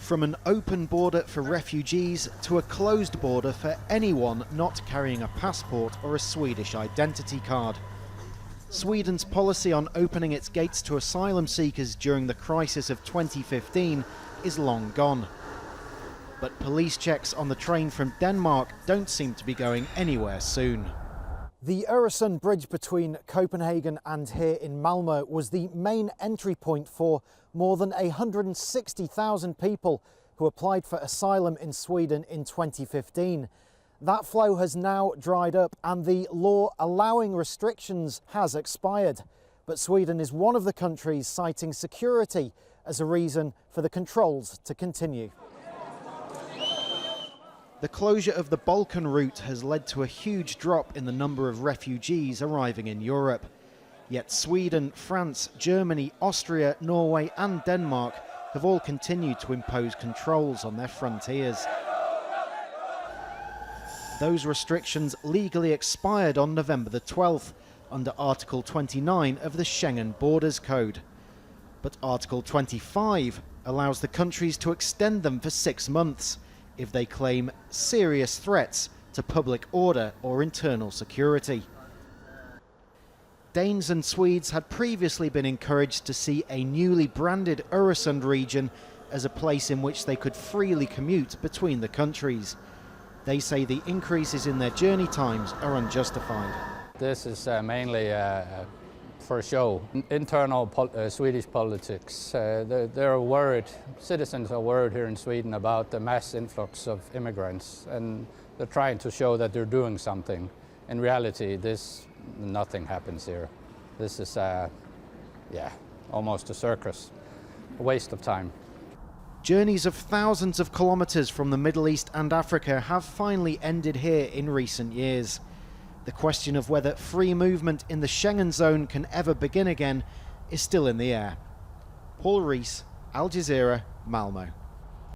From an open border for refugees to a closed border for anyone not carrying a passport or a Swedish identity card. Sweden's policy on opening its gates to asylum seekers during the crisis of 2015 is long gone. But police checks on the train from Denmark don't seem to be going anywhere soon. The Öresund bridge between Copenhagen and here in Malmo was the main entry point for more than 160,000 people who applied for asylum in Sweden in 2015. That flow has now dried up and the law allowing restrictions has expired. But Sweden is one of the countries citing security as a reason for the controls to continue. The closure of the Balkan route has led to a huge drop in the number of refugees arriving in Europe. Yet Sweden, France, Germany, Austria, Norway and Denmark have all continued to impose controls on their frontiers. Those restrictions legally expired on November the 12th under Article 29 of the Schengen Borders Code. But Article 25 allows the countries to extend them for 6 months if they claim serious threats to public order or internal security. Danes and Swedes had previously been encouraged to see a newly branded Öresund region as a place in which they could freely commute between the countries. They say the increases in their journey times are unjustified. This is mainly for show. Internal Swedish politics. They're worried, citizens are worried here in Sweden about the mass influx of immigrants, and they're trying to show that they're doing something. In reality, nothing happens here. This is, almost a circus, a waste of time. Journeys of thousands of kilometres from the Middle East and Africa have finally ended here in recent years. The question of whether free movement in the Schengen zone can ever begin again is still in the air. Rhys, Jazeera, Malmo.